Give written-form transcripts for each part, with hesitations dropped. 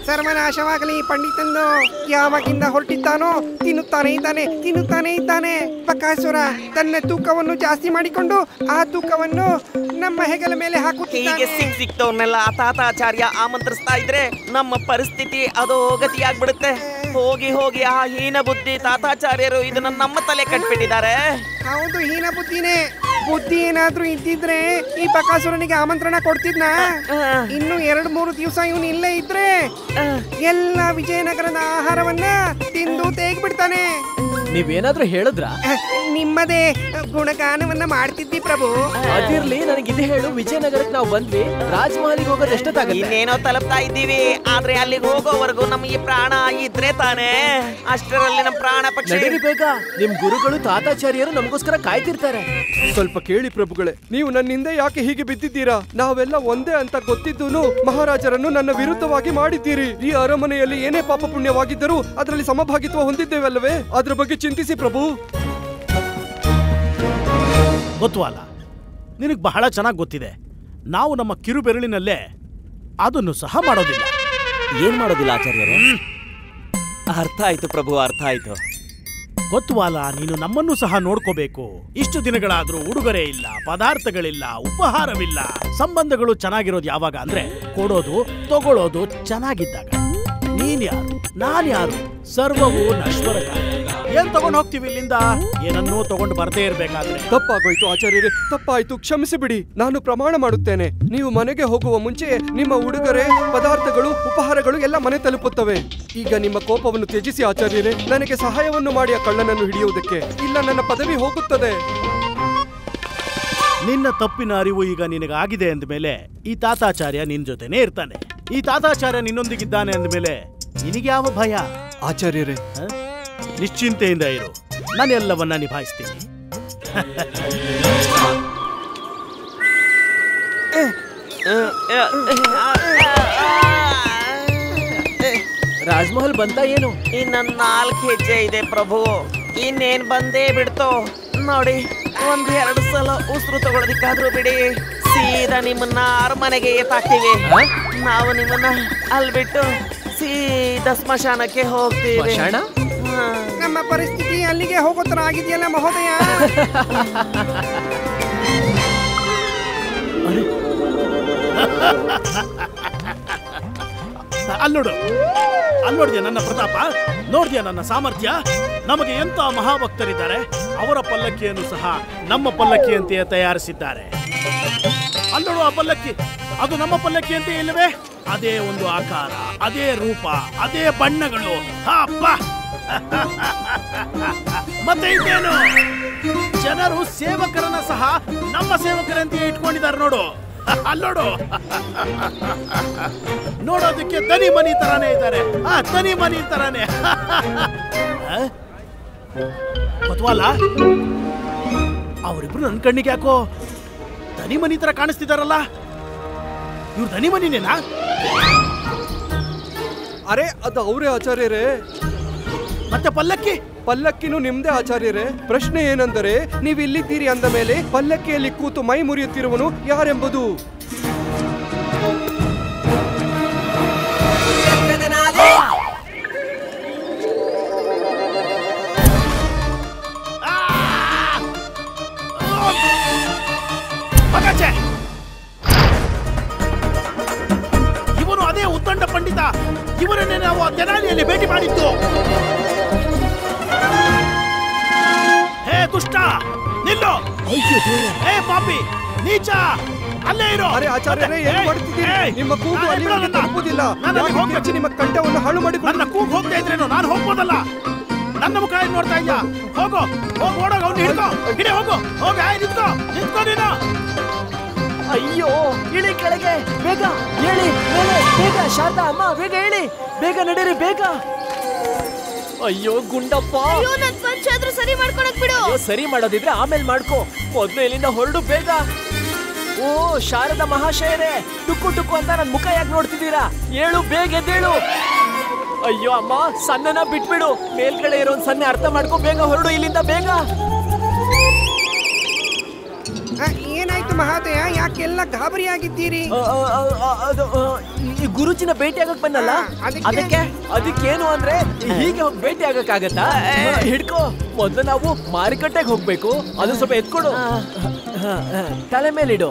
ಸರ್ವನಾಶವಾಗಲಿ. ಪಂಡಿತಂದು ಯಾವಾಗಿಂದ ಹೊರಟಿದ್ದಾನೋ ತಿನ್ನುತ್ತಾನೆ ಇದ್ದಾನೆ. ಬಕಾಸುರ ತನ್ನ ತೂಕವನ್ನು ಜಾಸ್ತಿ ಮಾಡಿಕೊಂಡು ಆ ತೂಕವನ್ನು ನಮ್ಮ ಹೆಗಲ ಮೇಲೆ ಹಾಕುತ್ತಿದ್ದಾನೆ. ಹೀಗೆ ಸಿಕ್ತವ್ರನ್ನೆಲ್ಲ ತಾತಾಚಾರ್ಯ ಆಮಂತ್ರಿಸ್ತಾ ಇದ್ರೆ ನಮ್ಮ ಪರಿಸ್ಥಿತಿ ಅದೋ ಗತಿಯಾಗ್ಬಿಡುತ್ತೆ. ಹೋಗಿ ಹೋಗಿ ಆ ಹೀನ ಬುದ್ಧಿ ತಾತಾಚಾರ್ಯರು ಇದನ್ನ ನಮ್ಮ ತಲೆ ಕಟ್ಬಿಟ್ಟಿದ್ದಾರೆ. ಹೌದು, ಹೀನ ಬುದ್ಧಿನೇ. ಬುದ್ಧಿ ಏನಾದ್ರೂ ಇದ್ದಿದ್ರೆ ಈ ಬಕಾಸುರನಿಗೆ ಆಮಂತ್ರಣ ಕೊಡ್ತಿದ್ನ. ಇನ್ನು 2-3 ದಿವಸ ಇವನು ಇಲ್ಲೇ ಇದ್ರೆ ಎಲ್ಲ ವಿಜಯನಗರದ ಆಹಾರವನ್ನ ತಿಂದು ತೆಗ್ಬಿಡ್ತಾನೆ. ನೀವೇನಾದ್ರೂ ಹೇಳಿದ್ರ? ನಿಮ್ಮದೇ ಗುಣಗಾನವನ್ನ ಮಾಡ್ತಿದ್ದಿ ಪ್ರಭು. ಅದಿರ್ಲಿ, ನನಗಿದು ಹೇಳು, ವಿಜಯನಗರಕ್ಕೆ ನಾವು ಬಂದ್ವಿ, ರಾಜಮಹಲಿಗೆ ಹೋಗೋದು ಎಷ್ಟೊತ್ತಾಗಲ್ಲ? ಇನ್ನೇನೋ ತಲುಪ್ತಾ ಇದ್ದೀವಿ. ಆದ್ರೆ ಅಲ್ಲಿಗೆ ಹೋಗೋವರೆಗೂ ನಮಗೆ ಪ್ರಾಣ ಇದ್ರೆ ತಾನೇ. ಅಷ್ಟರಲ್ಲಿ ನಮ್ಮ ಪ್ರಾಣ ಪಕ್ಷಿ. ಬೇಗ, ನಿಮ್ ಗುರುಗಳು ತಾತಾಚಾರ್ಯರು ನಮಗೋಸ್ಕರ ಕಾಯ್ತಿರ್ತಾರೆ. ಸ್ವಲ್ಪ ಕೇಳಿ ಪ್ರಭುಗಳೇ, ನೀವು ನನ್ನಿಂದ ಯಾಕೆ ಹೀಗೆ ಬಿದ್ದಿದ್ದೀರಾ? ನಾವೆಲ್ಲ ಒಂದೇ ಅಂತ ಗೊತ್ತಿದ್ದೂನು ಮಹಾರಾಜರನ್ನು ನನ್ನ ವಿರುದ್ಧವಾಗಿ ಮಾಡಿದ್ದೀರಿ. ಈ ಅರಮನೆಯಲ್ಲಿ ಏನೇ ಪಾಪ ಪುಣ್ಯವಾಗಿದ್ದರೂ ಅದರಲ್ಲಿ ಸಮಭಾಗಿತ್ವ ಹೊಂದಿದ್ದೇವಲ್ಲವೇ? ಅದ್ರ ಬಗ್ಗೆ ಚಿಂತಿಸಿ ಪ್ರಭು. ಗೊತ್ತುವಲ್ಲ, ನಿನಗೆ ಬಹಳ ಚೆನ್ನಾಗಿ ಗೊತ್ತಿದೆ. ನಾವು ನಮ್ಮ ಕಿರು ಬೆರಳಿನಲ್ಲೇ ಅದನ್ನು ಸಹ ಮಾಡೋದಿಲ್ಲ. ಏನ್ ಮಾಡೋದಿಲ್ಲ ಆಚಾರ್ಯರೇ? ಅರ್ಥ ಆಯ್ತು ಪ್ರಭು, ಅರ್ಥ ಆಯ್ತು. ಗೊತ್ತುವಲ್ಲ, ನೀನು ನಮ್ಮನ್ನು ಸಹ ನೋಡ್ಕೋಬೇಕು. ಇಷ್ಟು ದಿನಗಳಾದ್ರೂ ಉಡುಗೊರೆ ಇಲ್ಲ, ಪದಾರ್ಥಗಳಿಲ್ಲ, ಉಪಹಾರವಿಲ್ಲ. ಸಂಬಂಧಗಳು ಚೆನ್ನಾಗಿರೋದು ಯಾವಾಗ ಅಂದ್ರೆ ಕೊಡೋದು ತಗೊಳ್ಳೋದು ಚೆನ್ನಾಗಿದ್ದಾಗ. ನೀನ್ ಯಾರು, ನಾನ್ ಯಾರು, ಸರ್ವವು ನಶ್ವರ. ಏನ್ ತಗೊಂಡು ಹೋಗ್ತೀವಿ ಇಲ್ಲಿಂದ? ಏನನ್ನೂ ತಗೊಂಡು ಬರದೇ ಇರ್ಬೇಕಾದ್ರೆ. ತಪ್ಪಾಗೋಯ್ತು ಆಚಾರ್ಯರೇ, ತಪ್ಪಾಯ್ತು, ಕ್ಷಮಿಸಿ ಬಿಡಿ. ನಾನು ಪ್ರಮಾಣ ಮಾಡುತ್ತೇನೆ, ನೀವು ಮನೆಗೆ ಹೋಗುವ ಮುಂಚೆ ನಿಮ್ಮ ಉಡುಗೊರೆ ಪದಾರ್ಥಗಳು ಉಪಹಾರಗಳು ಎಲ್ಲ ಮನೆ ತಲುಪುತ್ತವೆ. ಈಗ ನಿಮ್ಮ ಕೋಪವನ್ನು ತ್ಯಜಿಸಿ ಆಚಾರ್ಯರೇ, ನನಗೆ ಸಹಾಯವನ್ನು ಮಾಡಿ ಆ ಕಳ್ಳನನ್ನು ಹಿಡಿಯುವುದಕ್ಕೆ. ಇಲ್ಲ, ನನ್ನ ಪದವಿ ಹೋಗುತ್ತದೆ. ನಿನ್ನ ತಪ್ಪಿನ ಅರಿವು ಈಗ ನಿನಗಾಗಿದೆ ಅಂದಮೇಲೆ ಈ ತಾತಾಚಾರ್ಯ ನಿನ್ ಜೊತೆನೇ ಇರ್ತಾನೆ. ಈ ತಾತಾಚಾರ್ಯ ನಿನ್ನೊಂದಿಗಿದ್ದಾನೆ ಅಂದಮೇಲೆ ನಿನಗೆ ಯಾವ ಭಯ? ಆಚಾರ್ಯರೇ, ನಿಶ್ಚಿಂತೆಯಿಂದ ಇರು, ನಾನೆಲ್ಲವನ್ನ ನಿಭಾಯಿಸ್ತೀನಿ. ರಾಜಮಹಲ್ ಬಂತ ಏನು? ಇನ್ನ 4 ಹೆಜ್ಜೆ ಇದೆ ಪ್ರಭು. ಇನ್ನೇನ್ ಬಂದೇ ಬಿಡ್ತೋ ನೋಡಿ. 1-2 ಸಲ ಉಸಿರು ತಗೊಳ್ಳೋದಿಕ್ಕಾದ್ರೂ ಬಿಡಿ, ಸೀದಾ ನಿಮ್ಮನ್ನ ಅರಮನೆಗೆ ಎತ್ತಾಕ್ತೀವಿ. ನಾವು ನಿಮ್ಮನ್ನ ಅಲ್ಲಿ ಬಿಟ್ಟು ಸೀದಾ ಸ್ಮಶಾನಕ್ಕೆ ಹೋಗ್ತೀವಿ. ನಮ್ಮ ಪರಿಸ್ಥಿತಿ ಅಲ್ಲಿಗೆ ಹೋಗೋ ತರ ಆಗಿದೆಯಲ್ಲ ಮಹೋದಯ. ಅಲ್ಲೋಡ್ದ್ಯಾ ನನ್ನ ಪ್ರತಾಪ? ನೋಡ್ದ್ಯಾ ನನ್ನ ಸಾಮರ್ಥ್ಯ? ನಮಗೆ ಎಂತ ಮಹಾಭಕ್ತರಿದ್ದಾರೆ. ಅವರ ಪಲ್ಲಕ್ಕಿಯನ್ನು ಸಹ ನಮ್ಮ ಪಲ್ಲಕ್ಕಿಯಂತೆಯೇ ತಯಾರಿಸಿದ್ದಾರೆ. ಅಲ್ಲೋಡು, ಆ ಪಲ್ಲಕ್ಕಿ ಅದು ನಮ್ಮ ಪಲ್ಲಕ್ಕಿ ಅಂತ ಇಲ್ಲವೇ? ಅದೇ ಒಂದು ಆಕಾರ, ಅದೇ ರೂಪ, ಅದೇ ಬಣ್ಣಗಳು. ಅಪ್ಪ, ಮತ್ತೆ ಇನ್ನೇನು, ಜನರು ಸೇವಕರನ್ನ ಸಹ ನಮ್ಮ ಸೇವಕರಂತೆ ಇಟ್ಕೊಂಡಿದ್ದಾರೆ ನೋಡು. ಅಲ್ಲೋಡು, ನೋಡೋದಕ್ಕೆ ದನಿ ಮನಿ ತರಾನೇ ಇದ್ದಾರೆ. ದನಿ ಮನಿ ತರಾನೇ. ಗೊತ್ತವಲ್ಲ, ಅವರಿಬ್ರು ನನ್ನ ಕಣ್ಣಿಗೆ ಯಾಕೋ ದನಿ ಮನಿ ತರ ಕಾಣಿಸ್ತಿದಾರಲ್ಲ. ಇವ್ರು ದನಿ ಮನಿನೇನಾ? ಅರೆ, ಅದು ಅವರೇ ಆಚಾರ್ಯರೇ. ಮತ್ತೆ ಪಲ್ಲಕ್ಕಿ? ಪಲ್ಲಕ್ಕಿನೂ ನಿಮ್ದೇ ಆಚಾರ್ಯರೇ. ಪ್ರಶ್ನೆ ಏನೆಂದರೆ, ನೀವು ಇಲ್ಲಿದ್ದೀರಿ ಅಂದ ಮೇಲೆ ಪಲ್ಲಕ್ಕಿಯಲ್ಲಿ ಕೂತು ಮೈ ಮುರಿಯುತ್ತಿರುವನು ಯಾರೆಂಬುದು. ಇವನು ಅದೇ ಉತ್ತಂಡ ಪಂಡಿತ. ಇವರನ್ನೇ ನಾವು ತೆನಾಲಿಯಲ್ಲಿ ಭೇಟಿ ಮಾಡಿದ್ದು. ಹೇ ದುಷ್ಟ, ನಿಲ್ಲು! ಹೇ ಪಾಪಿ, ನೀಚ, ಅಲ್ಲೇ ಇರೋ! ಅರೆ ಆಚಾರ್ಯರೇ, ಏನು ಮಾಡ್ತಿದ್ದೀರಿ? ನಿಮ್ಮ ಕೂಗು ಅಲ್ಲಿವರೆಗೆ ತಲುಪುವುದಿಲ್ಲ. ನಿಮ್ಮ ಕಂಠವನ್ನು ಹಾಳು ಮಾಡಿ. ನನ್ನ ಕೂಗು ಹೋಗ್ತಾ ಇದ್ರೇನು? ನಾನು ಹೋಗ್ಬೋದಲ್ಲ. ನನ್ನ ಮುಖ ಏನ್ ನೋಡ್ತಾ ಇದ್ಯಾ? ಹೋಗೋ, ಹೋಗಿ ಓಡೋಗ, ಅವ್ನು ಹಿಡ್ಕೋ, ಹಿಡಿ, ಹೋಗು, ಹೋಗ, ನಿಂತ್ಕೋ, ನಿಂತ್ಕೋ ನೀನು. ಅಯ್ಯೋ, ಇಳಿ ಕೆಳಗೆ, ಬೇಗ ಹೇಳಿ ಮೇಲೆ, ಬೇಗ. ಶಾರದಾ ಅಮ್ಮ, ಬೇಗ ಹೇಳಿ, ಬೇಗ ನಡೀರಿ, ಬೇಗ. ಅಯ್ಯೋ ಗುಂಡಪ್ಪ, ಸರಿ ಮಾಡ್ಕೊಳಕ್ ಬಿಡು. ಸರಿ ಮಾಡೋದಿದ್ರೆ ಆಮೇಲೆ ಮಾಡ್ಕೋ, ಮೊದ್ಲು ಇಲ್ಲಿಂದ ಹೊರಡು ಬೇಗ. ಓ ಶಾರದಾ ಮಹಾಶಯರೇ, ಟುಕ್ಕು ಟುಕ್ಕು ಅಂತ ನನ್ ಮುಖ ಯಾಕೆ ನೋಡ್ತಿದ್ದೀರಾ? ಹೇಳು, ಬೇಗ ಎದ್ದೇಳು. ಅಯ್ಯೋ ಅಮ್ಮ, ಸಣ್ಣನ ಬಿಟ್ಬಿಡು. ಮೇಲ್ಗಡೆ ಇರೋ ಸಣ್ಣ ಅರ್ಥ ಮಾಡ್ಕೋ, ಬೇಗ ಹೊರಡು ಇಲ್ಲಿಂದ, ಬೇಗ. ಏನಾಯ್ತು ಏನಾಯ್ತು ಮಹಾದಯ? ಯಾಕೆಲ್ಲ ಗಾಬರಿಯಾಗಿದ್ದೀರಿ? ಅದು ಈ ಗುರುಜಿನ ಭೇಟಿ ಆಗಕ್ ಬಂದಲ್ಲ, ಅದಕ್ಕೇನು ಅಂದ್ರೆ ಹೀಗೆ ಹೋಗಿ ಭೇಟಿ ಆಗಕ್ಕಾಗತ್ತಾ? ಹಿಡ್ಕೋ, ಮೊದ್ಲು ನಾವು ಮಾರುಕಟ್ಟೆಗೆ ಹೋಗ್ಬೇಕು. ಅದು ಸ್ವಲ್ಪ ಎತ್ಕೊಡು, ತಲೆ ಮೇಲಿಡು.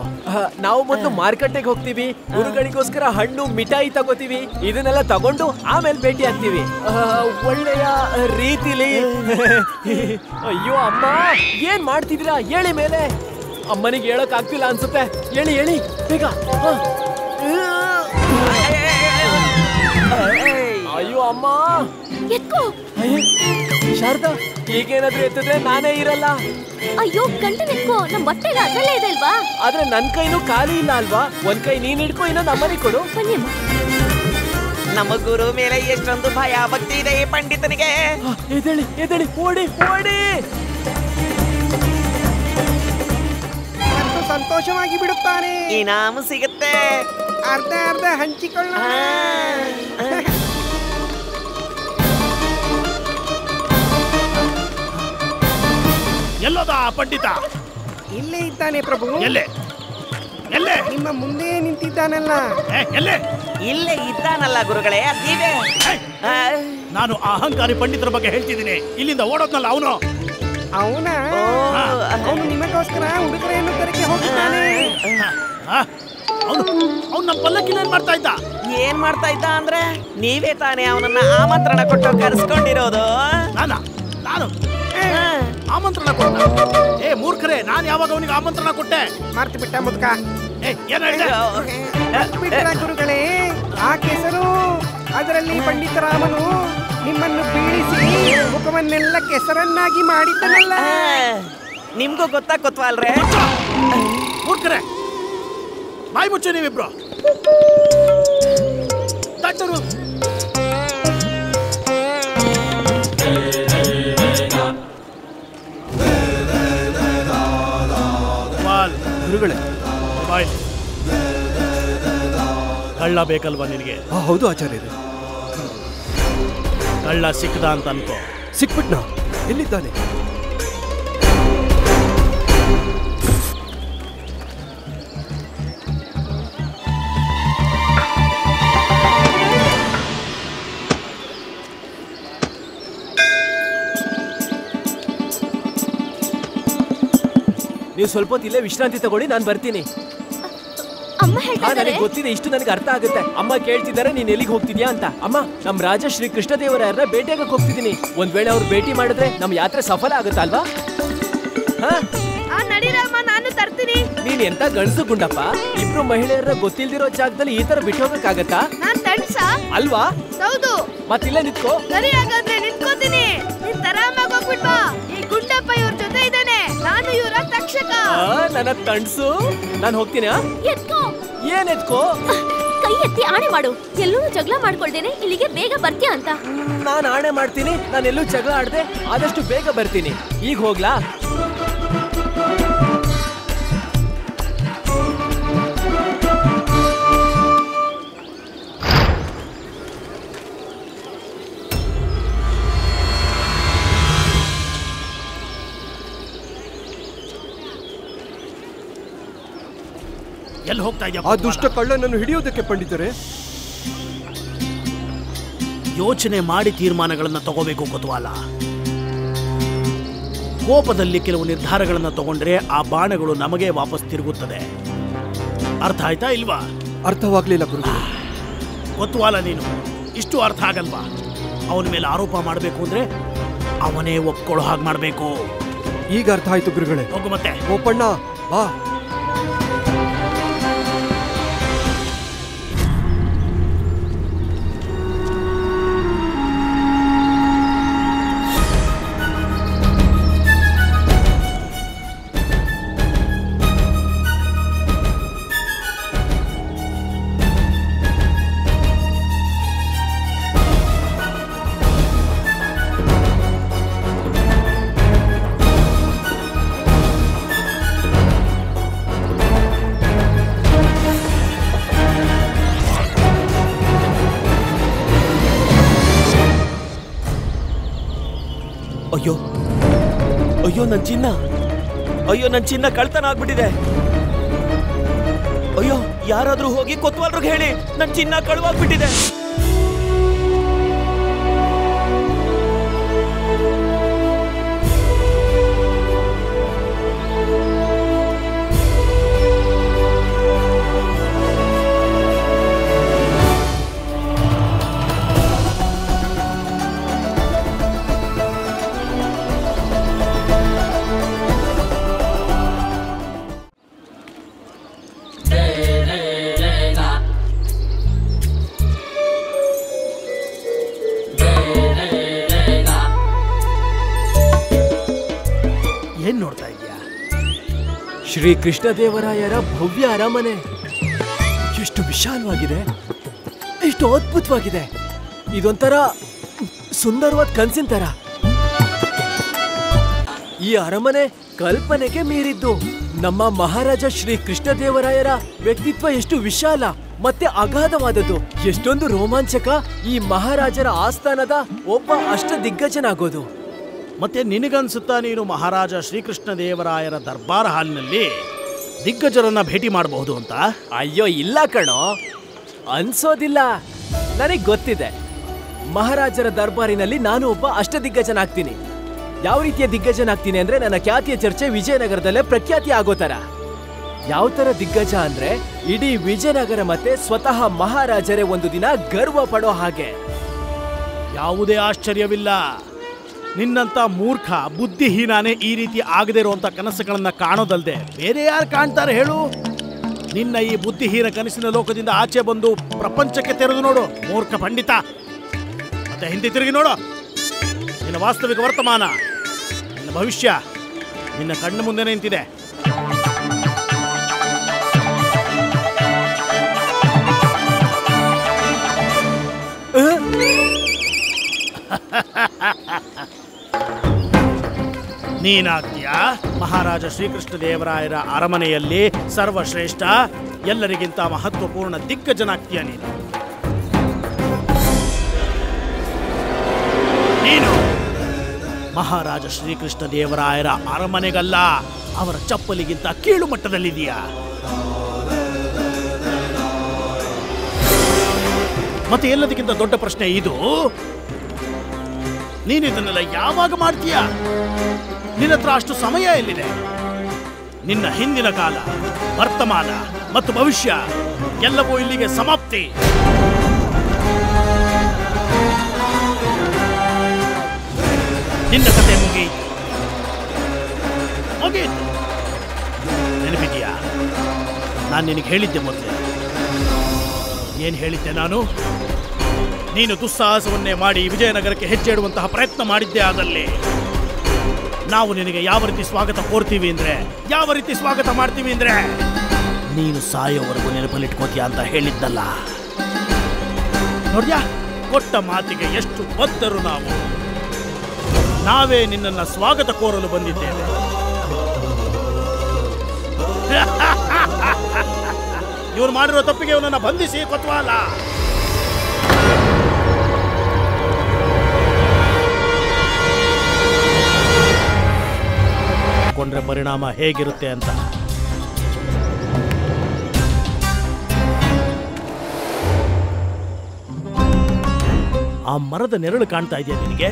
ನಾವು ಮೊದ್ಲು ಮಾರುಕಟ್ಟೆಗೆ ಹೋಗ್ತೀವಿ, ಗುರುಗಳಿಗೋಸ್ಕರ ಹಣ್ಣು ಮಿಠಾಯಿ ತಗೋತೀವಿ. ಇದನ್ನೆಲ್ಲ ತಗೊಂಡು ಆಮೇಲೆ ಭೇಟಿ ಆಗ್ತೀವಿ ಒಳ್ಳೆಯ ರೀತಿಲಿ. ಅಯ್ಯೋ ಅಮ್ಮ, ಏನ್ ಮಾಡ್ತಿದ್ದೀರಾ? ಹೇಳಿ ಮೇಲೆ. ಅಮ್ಮನಿಗೆ ಹೇಳಕ್ ಆಗ್ತಿಲ್ಲ ಅನ್ಸುತ್ತೆ. ಹೇಳಿ ಹೇಳಿ ಬೇಗ. ಅಯ್ಯೋ ಅಮ್ಮ, ಶಾರದಾ, ಈಗೇನಾದ್ರೂ ಎತ್ತಿದ್ರೆ ನಾನೇ ಇರಲ್ಲ. ಅಯ್ಯೋ ಗಂಟನೆಕ್ಕೋ, ನಮ್ ಬಟ್ಟೆ ಅದರಲ್ಲೇ ಇದೆ ಅಲ್ವಾ? ಆದ್ರೆ ನನ್ ಕೈನೂ ಖಾಲಿ ಇಲ್ಲ ಅಲ್ವಾ? ಒಂದ್ ಕೈ ನೀನ್ ಹಿಡ್ಕೊ, ಇನ್ನೊಂದು ಅಮ್ಮನಿಗೆ ಕೊಡು. ನಮ್ಮ ಗುರು ಮೇಲೆ ಎಷ್ಟೊಂದು ಭಯ ಭಕ್ತಿ ಇದೆ ಈ ಪಂಡಿತನಿಗೆ. ಎದಳಿ ಎದಳಿ, ಓಡಿ ಓಡಿ. ಸಂತೋಷವಾಗಿ ಬಿಡುತ್ತಾನೆ. ಇನಾಮು ಸಿಗುತ್ತೆ, ಅರ್ಧ ಅರ್ಧ ಹಂಚಿಕೊಳ್ಳೋಣ. ಎಲ್ಲೋದ ಪಂಡಿತ? ಇಲ್ಲೇ ಇದ್ದಾನೆ ಪ್ರಭು. ಎಲ್ಲೇ ಎಲ್ಲೇ? ನಿಮ್ಮ ಮುಂದೆ ನಿಂತಿದ್ದಾನಲ್ಲ. ಎಲ್ಲೇ? ಇಲ್ಲೇ ಇದ್ದಾನಲ್ಲ ಗುರುಗಳೇ, ಅದಿದೆ. ನಾನು ಅಹಂಕಾರಿ ಪಂಡಿತರ ಬಗ್ಗೆ ಹೇಳ್ತಿದ್ದೀನಿ. ಇಲ್ಲಿಂದ ಓಡೋದ್ನಲ್ಲ ಅವನು. ಅವನ ಅವನು ನಿಮಗೋಸ್ಕರ ಉಡುಗೊರೆಯನ್ನು ತರಕ್ಕೆ ಹೋಗಿದ್ದಾನೆ. ಅವ್ನು ನಮ್ಮ ಪಲ್ಲಕ್ಕಿನ ಏನ್ ಮಾಡ್ತಾ ಇದ್ದ ಅಂದ್ರೆ, ನೀವೇ ತಾನೇ ಅವನನ್ನ ಆಮಂತ್ರಣ ಕೊಟ್ಟು ಕರೆಸ್ಕೊಂಡಿರೋದು. ನಾನು ಆಮಂತ್ರಣ ಕೊಟ್ಟ? ಏ ಮೂರ್ಖರೇ, ನಾನು ಯಾವಾಗ ಅವನಿಗೆ ಆಮಂತ್ರಣ ಕೊಟ್ಟೆ? ಮರ್ತು ಬಿಟ್ಟ ಮುದ್ಕ. ಬಿಟ್ಟ ಗುರುಗಳೇ, ಆ ಕೆಸರು, ಅದರಲ್ಲಿ ಪಂಡಿತರಾಮನು ನಿಮ್ಮನ್ನು ಬೀಳಿಸಿ ಮುಖವನ್ನೆಲ್ಲ ಕೆಸರನ್ನಾಗಿ ಮಾಡಿದ್ದನಲ್ಲ. ನಿಮ್ಗೂ ಗೊತ್ತಾಗ್ಕೊತ್ವಲ್ರೇ? ಮೂರ್ಖರೇ, ಬಾಯಿ ಮುಚ್ಚು ನೀವಿಬ್ರು. ತಟ್ಟರು. ಗುರುಗಳೇ, ಬಾಯ್. ಕಳ್ಳ ಬೇಕಲ್ವಾ ನಿನಗೆ? ಹೌದು ಆಚಾರ್ಯರೇ. ಕಳ್ಳ ಸಿಕ್ಕದ ಅಂತ ಅನ್ಕೋ. ಸಿಕ್ಬಿಟ್ನಾ? ಎಲ್ಲಿದ್ದಾನೆ? ನೀವು ಸ್ವಲ್ಪ ಹೊತ್ತು ಇಲ್ಲೇ ವಿಶ್ರಾಂತಿ ತಗೊಳ್ಳಿ, ನಾನು ಬರ್ತೀನಿ. ನನಗೆ ಗೊತ್ತಿದೆ, ಇಷ್ಟು ನನಗೆ ಅರ್ಥ ಆಗುತ್ತೆ. ಅಮ್ಮ ಕೇಳ್ತಿದ್ದಾರೆ ನೀನ್ ಎಲ್ಲಿಗೆ ಹೋಗ್ತಿದ್ಯಾ ಅಂತ. ಅಮ್ಮ, ನಮ್ ರಾಜ ಶ್ರೀ ಕೃಷ್ಣದೇವರಾಯರನ್ನ ಭೇಟಿಯಾಗಕ್ಕೆ ಹೋಗ್ತಿದ್ದೀನಿ. ಒಂದ್ ವೇಳೆ ಅವ್ರು ಭೇಟಿ ಮಾಡಿದ್ರೆ ನಮ್ ಯಾತ್ರೆ ಸಫಲ ಆಗುತ್ತಲ್ವಾ? ನಾನು ತರ್ತೀನಿ. ನೀನ್ ಎಂತ ಗಂಡಸು ಗುಂಡಪ್ಪ, ಇಬ್ರು ಮಹಿಳೆಯರ ಗೊತ್ತಿಲ್ದಿರೋ ಜಾಗದಲ್ಲಿ ಈ ತರ ಬಿಟ್ಟು ಹೋಗಕ್ಕಾಗತ್ತಾ? ನಾನ್ ತಡ್ಸ ಅಲ್ವಾ? ಹೌದು. ಮತ್ತಿಲ್ಲ ನಿಂತ್ಕೋ. ಸರಿ, ಹಾಗಾದ್ರೆ ನಿಂತ್ಕೋತೀನಿ. ನೀನ್ ತರಾಮಾಗಿ ಹೋಗ್ಬಿಟ್ಬಾ. ಈ ಗುಂಡಪ್ಪ ಇವ್ರ ಜೊತೆ ಇದ್ದಾನೆ, ನಾನು ಇವರ ತಕ್ಷಕ. ನನ್ನ ತಣ್ಸು, ನಾನು ಹೋಗ್ತೀನಿ. ಎತ್ಕೋ. ಏನ್ ಎತ್ಕೋ? ಕೈ ಎತ್ತಿ ಆಣೆ ಮಾಡು, ಎಲ್ಲೂ ಜಗಳ ಮಾಡ್ಕೊಳ್ದೇನೆ ಇಲ್ಲಿಗೆ ಬೇಗ ಬರ್ತೀಯ ಅಂತ. ನಾನ್ ಆಣೆ ಮಾಡ್ತೀನಿ, ನಾನೆಲ್ಲೂ ಜಗಳ ಆಡದೆ ಆದಷ್ಟು ಬೇಗ ಬರ್ತೀನಿ. ಈಗ ಹೋಗ್ಲಾ? ಎಲ್ಲಿ ಹೋಗ್ತಾ ಇದ್ಯಾ? ಆ ದುಷ್ಟ ಕಳ್ಳನನ್ನು ಹಿಡಿಯೋದಕ್ಕೆ ಪಂಡಿತರೆ. ಯೋಚನೆ ಮಾಡಿ ತೀರ್ಮಾನಗಳನ್ನ ತಗೋಬೇಕು ಕೊತ್ವಾಲ. ಕೋಪದಲ್ಲಿ ಕೆಲವು ನಿರ್ಧಾರಗಳನ್ನ ತಗೊಂಡ್ರೆ ಆ ಬಾಣಗಳು ನಮಗೆ ವಾಪಸ್ ತಿರುಗುತ್ತದೆ. ಅರ್ಥ ಆಯ್ತಾ ಇಲ್ವಾ? ಅರ್ಥವಾಗ್ಲಿಲ್ಲ ಗುರುಗಳೇ. ಕೊತ್ವಾಲ, ನೀನು ಇಷ್ಟು ಅರ್ಥ ಆಗಲ್ವಾ? ಅವನ ಮೇಲೆ ಆರೋಪ ಮಾಡಬೇಕು ಅಂದ್ರೆ ಅವನೇ ಒಪ್ಕೊಳ್ಳೋ ಹಾಗೆ ಮಾಡಬೇಕು. ಈಗ ಅರ್ಥ ಆಯ್ತು ಗುರುಗಳೇ. ಹೋಗು ಮತ್ತೆ. ಓಪಣ್ಣ ಬಾ. ಅಯ್ಯೋ, ನನ್ ಚಿನ್ನ ಕಳ್ತನ ಆಗ್ಬಿಟ್ಟಿದೆ. ಅಯ್ಯೋ, ಯಾರಾದ್ರೂ ಹೋಗಿ ಕೊತ್ವಾಲ್ರಿಗೆ ಹೇಳಿ ನನ್ ಚಿನ್ನ ಕಳುವಾಗ್ಬಿಟ್ಟಿದೆ. ಏನ್ ನೋಡ್ತಾ ಇದೀಯಾ? ಶ್ರೀ ಕೃಷ್ಣದೇವರಾಯರ ಭವ್ಯ ಅರಮನೆ ಎಷ್ಟು ವಿಶಾಲವಾಗಿದೆ, ಎಷ್ಟು ಅದ್ಭುತವಾಗಿದೆ. ಇದೊಂಥರ ಸುಂದರವಾದ ಕನ್ಸಿನ ತರ. ಈ ಅರಮನೆ ಕಲ್ಪನೆಗೆ ಮೀರಿದ್ದು. ನಮ್ಮ ಮಹಾರಾಜ ಶ್ರೀ ಕೃಷ್ಣದೇವರಾಯರ ವ್ಯಕ್ತಿತ್ವ ಎಷ್ಟು ವಿಶಾಲ ಮತ್ತೆ ಅಗಾಧವಾದದ್ದು. ಎಷ್ಟೊಂದು ರೋಮಾಂಚಕ ಈ ಮಹಾರಾಜರ ಆಸ್ಥಾನದ ಒಬ್ಬ ಅಷ್ಟ ದಿಗ್ಗಜನಾಗೋದು. ಮತ್ತೆ ನಿನಗನ್ಸುತ್ತಾ ನೀನು ಮಹಾರಾಜ ಶ್ರೀಕೃಷ್ಣ ದೇವರಾಯರ ದರ್ಬಾರ ಹಾಲಿನಲ್ಲಿ ದಿಗ್ಗಜರನ್ನ ಭೇಟಿ ಮಾಡಬಹುದು ಅಂತ? ಅಯ್ಯೋ ಇಲ್ಲ ಕಣೋ, ಅನ್ಸೋದಿಲ್ಲ. ನನಗ್ ಗೊತ್ತಿದೆ, ಮಹಾರಾಜರ ದರ್ಬಾರಿನಲ್ಲಿ ನಾನು ಒಬ್ಬ ಅಷ್ಟ ದಿಗ್ಗಜನಾಗ್ತೀನಿ. ಯಾವ ರೀತಿಯ ದಿಗ್ಗಜನಾಗ್ತೀನಿ ಅಂದ್ರೆ ನನ್ನ ಖ್ಯಾತಿಯ ಚರ್ಚೆ ವಿಜಯನಗರದಲ್ಲೇ ಪ್ರಖ್ಯಾತಿ ಆಗೋ ತರ. ಯಾವ ತರ ದಿಗ್ಗಜ ಅಂದ್ರೆ ಇಡೀ ವಿಜಯನಗರ ಮತ್ತೆ ಸ್ವತಃ ಮಹಾರಾಜರೇ ಒಂದು ದಿನ ಗರ್ವ ಪಡೋ ಹಾಗೆ. ಯಾವುದೇ ಆಶ್ಚರ್ಯವಿಲ್ಲ. ನಿನ್ನಂತ ಮೂರ್ಖ ಬುದ್ಧಿಹೀನಾನೇ ಈ ರೀತಿ ಆಗದೆ ಇರುವಂತ ಕನಸುಗಳನ್ನ ಕಾಣೋದಲ್ದೆ ಬೇರೆ ಯಾರು ಕಾಣ್ತಾರೆ ಹೇಳು? ನಿನ್ನ ಈ ಬುದ್ಧಿಹೀನ ಕನಸಿನ ಲೋಕದಿಂದ ಆಚೆ ಬಂದು ಪ್ರಪಂಚಕ್ಕೆ ತೆರೆದು ನೋಡು ಮೂರ್ಖ ಪಂಡಿತ. ಮತ್ತೆ ಹಿಂದೆ ತಿರುಗಿ ನೋಡು. ನಿನ್ನ ವಾಸ್ತವಿಕ ವರ್ತಮಾನ, ನಿನ್ನ ಭವಿಷ್ಯ ನಿನ್ನ ಕಣ್ಣು ಮುಂದೆ ನಿಂತಿದೆ. ನೀನಾಗ್ತೀಯಾ ಮಹಾರಾಜ ಶ್ರೀಕೃಷ್ಣ ದೇವರಾಯರ ಅರಮನೆಯಲ್ಲಿ ಸರ್ವಶ್ರೇಷ್ಠ, ಎಲ್ಲರಿಗಿಂತ ಮಹತ್ವಪೂರ್ಣ ದಿಗ್ಗಜನಾಗ್ತೀಯ ನೀನು ಮಹಾರಾಜ ಶ್ರೀಕೃಷ್ಣ ದೇವರಾಯರ ಅರಮನೆಗಲ್ಲ, ಅವರ ಚಪ್ಪಲಿಗಿಂತ ಕೀಳು ಮಟ್ಟದಲ್ಲಿದೆಯಾ? ಮತ್ತೆ ಎಲ್ಲದಕ್ಕಿಂತ ದೊಡ್ಡ ಪ್ರಶ್ನೆ ಇದು, ನೀನಿದನ್ನೆಲ್ಲ ಯಾವಾಗ ಮಾಡ್ತೀಯ? ನಿನ್ನ ಹತ್ರ ಅಷ್ಟು ಸಮಯ ಎಲ್ಲಿದೆ? ನಿನ್ನ ಹಿಂದಿನ ಕಾಲ, ವರ್ತಮಾನ ಮತ್ತು ಭವಿಷ್ಯ ಎಲ್ಲವೂ ಇಲ್ಲಿಗೆ ಸಮಾಪ್ತಿ. ನಿನ್ನ ಕತೆ ಮುಗಿಯಿತು. ನೆನಪಿದೆಯಾ? ನಾನು ನಿನಗೆ ಹೇಳಿದ್ದೆ ಮೊದಲೇ. ಏನ್ ಹೇಳಿದ್ದೆ ನಾನು? ನೀನು ದುಸ್ಸಾಹಸವನ್ನೇ ಮಾಡಿ ವಿಜಯನಗರಕ್ಕೆ ಹೆಜ್ಜೆ ಇಡುವಂತಹ ಪ್ರಯತ್ನ ಮಾಡಿದ್ದೆ. ಆದಲ್ಲಿ ನಾವು ನಿನಗೆ ಯಾವ ರೀತಿ ಸ್ವಾಗತ ಕೋರ್ತೀವಿ ಅಂದ್ರೆ, ಯಾವ ರೀತಿ ಸ್ವಾಗತ ಮಾಡ್ತೀವಿ ಅಂದ್ರೆ, ನೀನು ಸಾಯೋವರೆಗೂ ನೆನಪಲ್ಲಿಟ್ಕೋತೀಯ ಅಂತ ಹೇಳಿದ್ದಲ್ಲ. ನೋಡ್ಯಾ, ಕೊಟ್ಟ ಮಾತಿಗೆ ಎಷ್ಟು ಬದ್ಧರು ನಾವು. ನಾವೇ ನಿನ್ನನ್ನ ಸ್ವಾಗತ ಕೋರಲು ಬಂದಿದ್ದೇವೆ. ಇವನು ಮಾಡಿರೋ ತಪ್ಪಿಗೆ ಇವನನ್ನ ಬಂಧಿಸಿ ಕೊತ್ವಾಲ. ಕೊಂಡ್ರೆ ಪರಿಣಾಮ ಹೇಗಿರುತ್ತೆ ಅಂತ. ಆ ಮರದ ನೆರಳು ಕಾಣ್ತಾ ಇದೆಯಾ ನಿನಗೆ?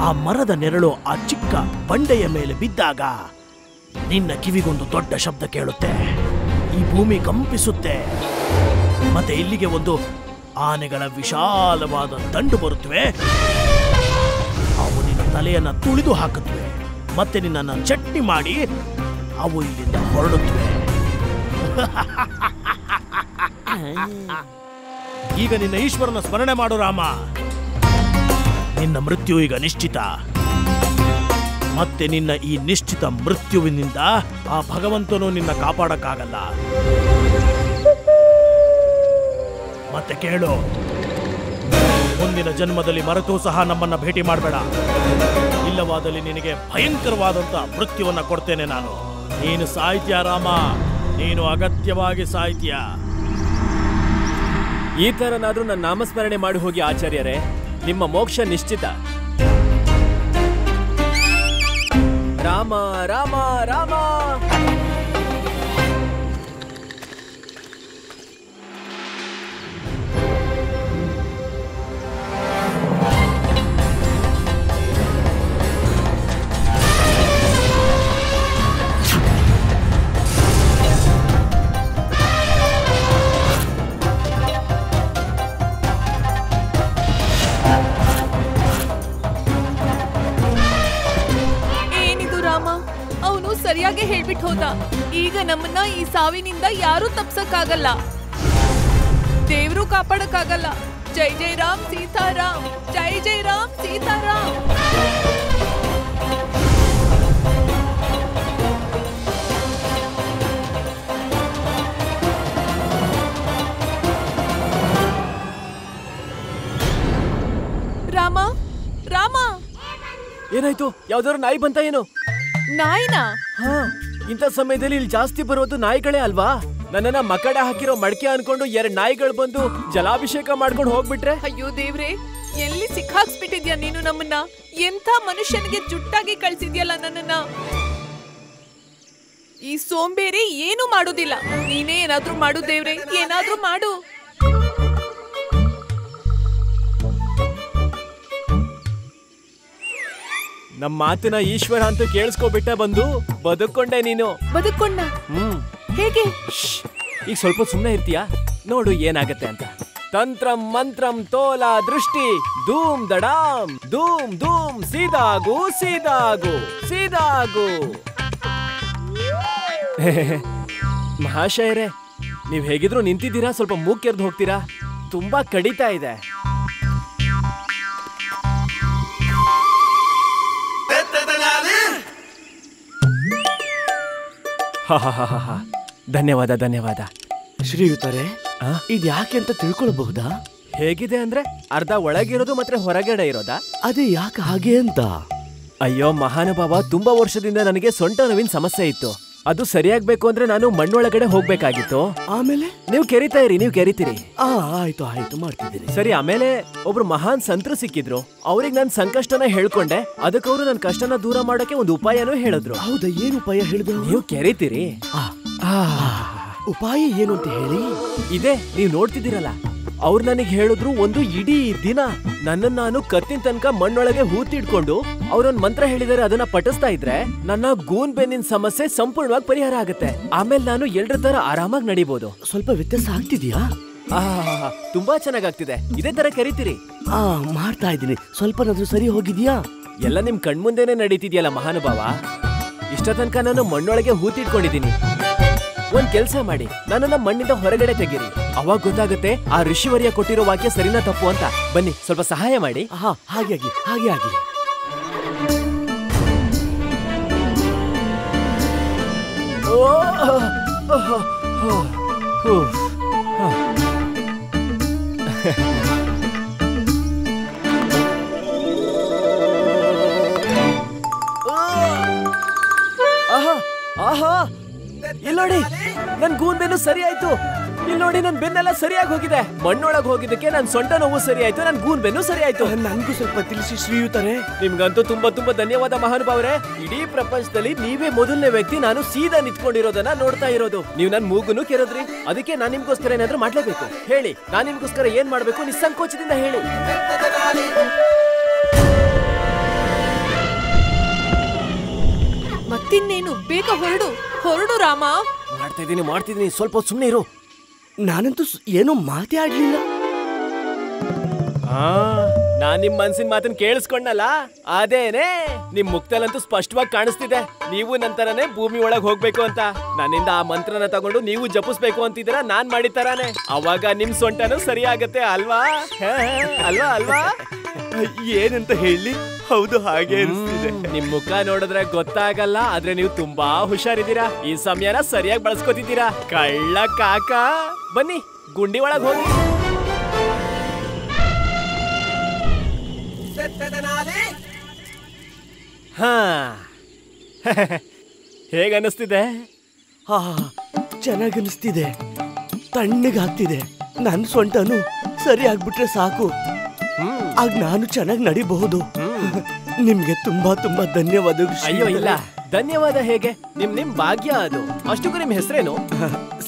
ಆ ಮರದ ನೆರಳು ಆ ಚಿಕ್ಕ ಬಂಡೆಯ ಮೇಲೆ ಬಿದ್ದಾಗ ನಿನ್ನ ಕಿವಿಗೊಂದು ದೊಡ್ಡ ಶಬ್ದ ಕೇಳುತ್ತೆ. ಈ ಭೂಮಿ ಕಂಪಿಸುತ್ತೆ. ಮತ್ತೆ ಇಲ್ಲಿಗೆ ಒಂದು ಆನೆಗಳ ವಿಶಾಲವಾದ ದಂಡು ಬರುತ್ತವೆ. ಅವು ನಿನ್ನ ತಲೆಯನ್ನ ತುಳಿದು ಹಾಕುತ್ತವೆ. ಮತ್ತೆ ನಿನ್ನನ್ನು ಚಟ್ನಿ ಮಾಡಿ ಅವು ಇಲ್ಲಿಂದ ಹೊರಡುತ್ತವೆ. ಈಗ ನಿನ್ನ ಈಶ್ವರನ ಸ್ಮರಣೆ ಮಾಡು ರಾಮ. ನಿನ್ನ ಮೃತ್ಯು ಈಗ ನಿಶ್ಚಿತ. ಮತ್ತೆ ನಿನ್ನ ಈ ನಿಶ್ಚಿತ ಮೃತ್ಯುವಿನಿಂದ ಆ ಭಗವಂತನು ನಿನ್ನ ಕಾಪಾಡಕ್ಕಾಗಲ್ಲ. ಮತ್ತೆ ಕೇಳು, ಮುಂದಿನ ಜನ್ಮದಲ್ಲಿ ಮರೆತೂ ಸಹ ನಮ್ಮನ್ನ ಭೇಟಿ ಮಾಡಬೇಡ. ಇಲ್ಲವಾದಲ್ಲಿ ನಿನಗೆ ಭಯಂಕರವಾದಂತ ಮೃತ್ಯುವನ್ನ ಕೊಡ್ತೇನೆ ನಾನು. ನೀನು ಸಾಯ್ತೀಯ ರಾಮ, ನೀನು ಅಗತ್ಯವಾಗಿ ಸಾಯ್ತೀಯ. ಈ ತರನಾದ್ರೂ ನನ್ನ ನಾಮಸ್ಮರಣೆ ಮಾಡಿ ಹೋಗಿ ಆಚಾರ್ಯರೇ, ನಿಮ್ಮ ಮೋಕ್ಷ ನಿಶ್ಚಿತ. ರಾಮ ರಾಮ ರಾಮ. ಸರಿಯಾಗಿ ಹೇಳ್ಬಿಟ್ಟು ಹೋದ. ಈಗ ನಮ್ಮನ್ನ ಈ ಸಾವಿನಿಂದ ಯಾರೂ ತಪ್ಸಕ್ಕಾಗಲ್ಲ, ದೇವ್ರು ಕಾಪಾಡಕ್ಕಾಗಲ್ಲ. ಜೈ ಜೈ ರಾಮ್ ಸೀತಾರಾಮ್, ಜೈ ಜೈ ರಾಮ್ ಸೀತಾರಾಮ್. ರಾಮ ರಾಮ, ಏನಾಯ್ತು? ಯಾವ್ದಾದ್ರು ನಾಯಿ ಬಂತ ಏನು? ನಾಯಿನಾ? ಹಾ, ಇಂಥ ಸಮಯದಲ್ಲಿ ಇಲ್ಲಿ ಜಾಸ್ತಿ ಬರೋದು ನಾಯಿಗಳೇ ಅಲ್ವಾ? ನನ್ನನ್ನ ಮಕಡೆ ಹಾಕಿರೋ ಮಡಕೆ ಅನ್ಕೊಂಡು 2 ನಾಯಿಗಳು ಬಂದು ಜಲಾಭಿಷೇಕ ಮಾಡ್ಕೊಂಡು ಹೋಗ್ಬಿಟ್ರೆ. ಅಯ್ಯೋ ದೇವ್ರೆ, ಎಲ್ಲಿ ಸಿಕ್ಕಾಕ್ಸ್ಬಿಟ್ಟಿದ್ಯಾ ನೀನು ನಮ್ಮನ್ನ? ಎಂಥ ಮನುಷ್ಯನಿಗೆ ಜುಟ್ಟಾಗಿ ಕಳ್ಸಿದ್ಯಲ್ಲ ನನ್ನನ್ನ. ಈ ಸೋಂಬೇರಿ ಏನು ಮಾಡೋದಿಲ್ಲ. ನೀನೇ ಏನಾದ್ರೂ ಮಾಡು ದೇವ್ರೆ, ಏನಾದ್ರೂ ಮಾಡು. ನಮ್ ಮಾತಿನ ಈಶ್ವರ ಅಂತ ಕೇಳಿಸ್ಕೊಬಿಟ್ಟೆ ಬಂದು ಬದುಕೊಂಡೆ ನೀನು. ಬದುಕೊಂಡ? ಹೇಗೆ? ಈಗ ಸ್ವಲ್ಪ ಸುಮ್ಮನೆ ಇರ್ತೀಯಾ? ನೋಡು ಏನಾಗತ್ತೆ ಅಂತ. ತಂತ್ರಂ ಮಂತ್ರಂ ತೋಲಾ ದೃಷ್ಟಿ ಧೂಮ್ ದಡಾಮ್ ಧೂಮ್ ಧೂಮ್ ಸೀದಾಗು ಸೀದಾಗು ಸೀದಾಗು. ಮಹಾಶಯರೇ, ನೀವ್ ಹೇಗಿದ್ರು ನಿಂತಿದ್ದೀರಾ, ಸ್ವಲ್ಪ ಮೂಕೆರ್ದು ಹೋಗ್ತೀರಾ? ತುಂಬಾ ಕಡಿತಾ ಇದೆ. ಧನ್ಯವಾದ ಧನ್ಯವಾದ. ಶ್ರೀಯುತರೆ, ಇದ್ಯಾಕೆ ಅಂತ ತಿಳ್ಕೊಳ್ಬಹುದಾ? ಹೇಗಿದೆ ಅಂದ್ರೆ ಅರ್ಧ ಒಳಗಿರೋದು ಮತ್ತೆ ಹೊರಗಡೆ ಇರೋದಾ? ಅದೇ ಯಾಕೆ ಹಾಗೆ ಅಂತ? ಅಯ್ಯೋ ಮಹಾನುಭಾವ, ತುಂಬಾ ವರ್ಷದಿಂದ ನನಗೆ ಸೊಂಟ ನೋವಿನ ಸಮಸ್ಯೆ ಇತ್ತು. ಅದು ಸರಿಯಾಗ್ಬೇಕು ಅಂದ್ರೆ ನಾನು ಮಣ್ಣೊಳಗಡೆ ಹೋಗ್ಬೇಕಾಗಿತ್ತು. ಆಮೇಲೆ ನೀವು ಕೆರಿತಾ ಇರಿ, ನೀವು ಕೆರಿತೀರಿ. ಆಯ್ತು ಆಯ್ತು, ಮಾಡ್ತಿದ್ದೀನಿ. ಸರಿ, ಆಮೇಲೆ ಒಬ್ರು ಮಹಾನ್ ಸಂತರು ಸಿಕ್ಕಿದ್ರು. ಅವ್ರಿಗೆ ನನ್ ಸಂಕಷ್ಟನ ಹೇಳ್ಕೊಂಡೆ. ಅದಕ್ಕೆ ಅವರು ನನ್ ಕಷ್ಟನ ದೂರ ಮಾಡೋಕೆ ಒಂದು ಉಪಾಯನೂ ಹೇಳಿದ್ರು. ಹೌದಾ? ಏನು ಉಪಾಯ ಹೇಳಿದ್ರು? ನೀವು ಕೆರಿತೀರಿ. ಉಪಾಯ ಏನು ಅಂತ ಹೇಳಿ. ಇದೆ, ನೀವು ನೋಡ್ತಿದ್ದೀರಲ್ಲ. ಅವ್ರು ನನಗೆ ಹೇಳಿದ್ರು, ಒಂದು ಇಡೀ ದಿನ ನನ್ನನ್ನು ನಾನು ಕತ್ತಿನ ತನಕ ಮಣ್ಣೊಳಗೆ ಹೂತಿಡ್ಕೊಂಡು ಅವ್ರೊಂದ್ ಮಂತ್ರ ಹೇಳಿದಾರೆ, ಅದನ್ನ ಪಠಿಸ್ತಾ ಇದ್ರೆ ನನ್ನ ಗೂನ್ ಬೆನ್ನಿನ ಸಮಸ್ಯೆ ಸಂಪೂರ್ಣವಾಗಿ ಪರಿಹಾರ ಆಗುತ್ತೆ. ಆಮೇಲೆ ನಾನು ಎಲ್ಲರ ತರ ಆರಾಮಾಗಿ ನಡಿಬಹುದು. ಸ್ವಲ್ಪ ವ್ಯತ್ಯಾಸ ಆಗ್ತಿದ್ಯಾ? ತುಂಬಾ ಚೆನ್ನಾಗಾಗ್ತಿದೆ. ಇದೇ ತರ ಕರಿತೀರಿ. ಮಾಡ್ತಾ ಇದ್ದೀನಿ. ಸ್ವಲ್ಪನಾದ್ರೂ ಸರಿ ಹೋಗಿದ್ಯಾ? ಎಲ್ಲ ನಿಮ್ ಕಣ್ಮುಂದೆನೆ ನಡೀತಿದ್ಯಲ್ಲ ಮಹಾನುಭಾವ. ಇಷ್ಟ ತನಕ ನಾನು ಮಣ್ಣೊಳಗೆ ಹೂತಿಟ್ಕೊಂಡಿದ್ದೀನಿ. ಒಂದ್ ಕೆಲ್ಸ ಮಾಡಿ, ನನ್ನನ್ನ ಮಣ್ಣಿಂದ ಹೊರಗಡೆ ತೆಗೀರಿ. ಅವಾಗ ಗೊತ್ತಾಗುತ್ತೆ ಆ ಋಷಿವರ್ಯ ಕೊಟ್ಟಿರೋ ವಾಕ್ಯ ಸರಿನಾ ತಪ್ಪು ಅಂತ. ಬನ್ನಿ, ಸ್ವಲ್ಪ ಸಹಾಯ ಮಾಡಿ. ಹಾಗೆ ಆಗಿ, ಹಾಗೆ ಆಗಿ. ಆಹಾ, ಇಲ್ಲೋಡಿ, ನನ್ ಗೂನ್ ಬೆನ್ನು ಸರಿ ಆಯ್ತು. ಇಲ್ಲಿ ನೋಡಿ, ನನ್ ಬೆನ್ನೆಲ್ಲ ಸರಿಯಾಗಿ ಹೋಗಿದೆ. ಮಣ್ಣೊಳಗೆ ಹೋಗಿದ್ದಕ್ಕೆ ನನ್ ಸೊಂಟ ನೋವು ಸರಿ ಆಯ್ತು, ನನ್ ಗೂನ್ ಬೆನ್ನು ಸರಿ ಆಯ್ತು. ನನ್ಗೂ ಸ್ವಲ್ಪ ತಿಳಿಸಿ ಶ್ರೀಯುತರೆ. ನಿಮ್ಗಂತೂ ತುಂಬಾ ತುಂಬಾ ಧನ್ಯವಾದ ಮಹಾನುಭಾವರೇ. ಇಡೀ ಪ್ರಪಂಚದಲ್ಲಿ ನೀವೇ ಮೊದಲನೇ ವ್ಯಕ್ತಿ ನಾನು ಸೀದಾ ನಿಂತ್ಕೊಂಡಿರೋದನ್ನ ನೋಡ್ತಾ ಇರೋದು. ನೀವು ನನ್ ಮೂಗುನು ಕೆರದ್ರಿ. ಅದಕ್ಕೆ ನಾನ್ ನಿಮ್ಗೋಸ್ಕರ ಏನಾದ್ರೂ ಮಾಡ್ಲೇಬೇಕು. ಹೇಳಿ, ನಾನ್ ನಿಮ್ಗೋಸ್ಕರ ಏನ್ ಮಾಡ್ಬೇಕು? ನಿಸ್ಸಂಕೋಚದಿಂದ ಹೇಳಿ. ಮತ್ತಿನ್ನೇನು? ಬೇಗ ಹೊರಡು, ಹೊರಡು ರಾಮ. ಮಾಡ್ತಿದ್ದೀನಿ, ಸ್ವಲ್ಪ ಸುಮ್ಮನೆ ಇರು. ನಾನಂತೂ ಏನೋ ಮಾತೇ ಆಡ್ಲಿಲ್ಲ. ನಾನ್ ನಿಮ್ ಮನ್ಸಿನ ಮಾತನ್ನ ಕೇಳಿಸ್ಕೊಂಡಲ್ಲ, ಅದೇನೆ ನಿಮ್ ಮುಕ್ತಲ್ಲಂತೂ ಸ್ಪಷ್ಟವಾಗಿ ಕಾಣಿಸ್ತಿದೆ. ನೀವು ನಂತರನೇ ಭೂಮಿ ಒಳಗ್ ಹೋಗ್ಬೇಕು ಅಂತ. ನನ್ನಿಂದ ಆ ಮಂತ್ರನ ತಗೊಂಡು ನೀವು ಜಪಿಸ್ಬೇಕು ಅಂತಿದ್ದೀರಾ, ನಾನ್ ಮಾಡಿತರಾನೆ. ಅವಾಗ ನಿಮ್ ಸೊಂಟನೂ ಸರಿ ಆಗತ್ತೆ ಅಲ್ವಾ? ಅಲ್ವಾ ಅಲ್ವಾ? ಏನಂತ ಹೇಳಿ? ಹೌದು, ಹಾಗೆ ಅನಿಸ್ತಿದೆ. ನಿಮ್ ಮುಖ ನೋಡಿದ್ರೆ ಗೊತ್ತಾಗಲ್ಲ, ಆದ್ರೆ ನೀವು ತುಂಬಾ ಹುಷಾರಿದ್ದೀರಾ. ಈ ಸಮಯನ ಸರಿಯಾಗಿ ಬಳಸ್ಕೊತಿದ್ದೀರಾ. ಕಳ್ಳ ಕಾಕ, ಬನ್ನಿ ಗುಂಡಿ ಒಳಗ್ ಹೋಗಿ. ಹೇಗನ್ನಿಸ್ತಿದೆ? ಚೆನ್ನಾಗನ್ನಿಸ್ತಿದೆ. ತಣ್ಣಗಾಗ್ತಿದೆ. ನನ್ ಸೊಂಟನು ಸರಿ ಆಗ್ಬಿಟ್ರೆ ಸಾಕು. ಆಗ ನಾನು ಚೆನ್ನಾಗಿ ನಡಿಬಹುದು. ನಿಮ್ಗೆ ತುಂಬಾ ತುಂಬಾ ಧನ್ಯವಾದಗಳು. ಅಯ್ಯೋ ಇಲ್ಲ, ಧನ್ಯವಾದ ಹೇಗೆ? ನಿಮ್ ಭಾಗ್ಯ ಅದು. ಅಷ್ಟಕ್ಕೂ ನಿಮ್ ಹೆಸರೇನು?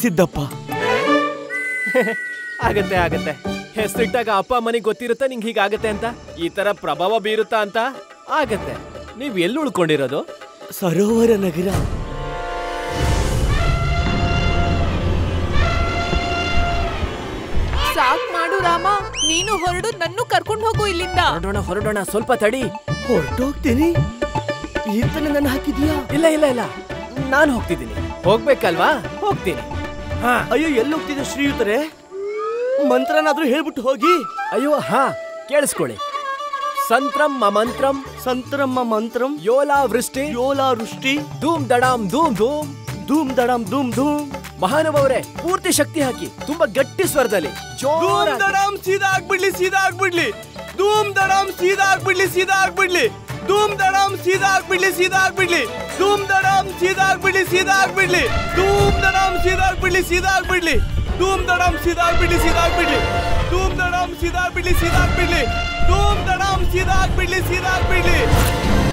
ಸಿದ್ದಪ್ಪ. ಆಗತ್ತೆ. ಹೆಸರಿಟ್ಟಾಗ ಅಪ್ಪ ಅಮ್ಮನಿಗೆ ಗೊತ್ತಿರುತ್ತಾ ನಿಂಗೆ ಹೀಗಾಗತ್ತೆ ಅಂತ? ಈ ತರ ಪ್ರಭಾವ ಬೀರುತ್ತಾ ಅಂತ? ಆಗತ್ತೆ. ನೀವ್ ಎಲ್ಲಿ ಉಳ್ಕೊಂಡಿರೋದು? ಸರೋವರ ನಗರ. ಸಾಕ್ ಮಾಡು ರಾಮ, ನೀನು ಹೊರಡು, ನನ್ನೂ ಕರ್ಕೊಂಡು ಹೋಗು ಇಲ್ಲಿಂದ. ಹೊರಡೋಣ, ಸ್ವಲ್ಪ ತಡಿ. ಹೊರಟೋಗ್ತೀನಿ. ಈತನ ನನ್ನ ಹಾಕಿದ್ಯಾ? ಇಲ್ಲ, ನಾನು ಹೋಗ್ತಿದ್ದೀನಿ. ಹೋಗ್ಬೇಕಲ್ವಾ? ಹೋಗ್ತೀನಿ. ಹಾ. ಅಯ್ಯೋ ಎಲ್ಲಿ ಹೋಗ್ತಿದೆ ಶ್ರೀಯುತರೆ? ಮಂತ್ರನಾದ್ರೂ ಹೇಳ್ಬಿಟ್ಟು ಹೋಗಿ. ಅಯ್ಯೋ ಹಾ, ಕೇಳಿಸ್ಕೊಳ್ಳಿ. ಸಂತ್ರಂ ಮಂತ್ರಂ ಸಂತ್ರಮ್ಮ ಮಂತ್ರಂ ಯೋಲಾ ವೃಷ್ಟಿ ಯೋಲಾ ವೃಷ್ಟಿ ಧೂಮ್ ದಡಾಮ್ ಧೂಮ್ ಧೂಮ್ ಧೂಮ್ ದಡಾಮ್ ಧೂಮ್ ಧೂಮ್. ಮಹಾನುಭಾವರೇ, ಪೂರ್ತಿ ಶಕ್ತಿ ಹಾಕಿ, ತುಂಬಾ ಗಟ್ಟಿ ಸ್ವರದಲ್ಲಿ ಧೂಮ್ ದಡಾಮ್ ಸೀದಾ ಆಗ್ಬಿಡ್ಲಿ, ಸೀದಾ ಆಗ್ಬಿಡ್ಲಿ. ಧೂಮ್ ದಡಾಮ್ ಸೀದಾ ಆಗ್ಬಿಡ್ಲಿ, ಸೀದಾ ಆಗ್ಬಿಡ್ಲಿ. ಧೂಮ್ ದಡಾಮ್ ಸೀದಾ ಆಗ್ಬಿಡ್ಲಿ, ಸೀದಾ ಆಗ್ಬಿಡ್ಲಿ. ಧೂಮ್ ದಡಾಮ್ ಸೀದಾ ಆಗ್ಬಿಡ್ಲಿ, ಸೀದಾ ಆಗ್ಬಿಡ್ಲಿ. ಧೂಮ್ ದಡಾಮ್ ಸೀದಾ ಆಗ್ಬಿಡ್ಲಿ, ಸೀದಾ ಆಗ್ಬಿಡ್ಲಿ. ಧೂಮ್ ದಡಾಮ್ ಸೀದಾ ಆಗ್ಬಿಡ್ಲಿ, ಸೀದಾ ಆಗ್ಬಿಡ್ಲಿ. ಧೂಮ್ ದಡಾಮ್ ಸೀದಾ ಆಗ್ಬಿಡ್ಲಿ, ಸೀದಾ ಆಗ್ಬಿಡ್ಲಿ. ಧೂಮ್ ದಡಾಮ್ ಸೀದಾ ಆಗ್ಬಿಡ್ಲಿ, ಸೀದಾ ಆಗ್ಬಿಡ್ಲಿ.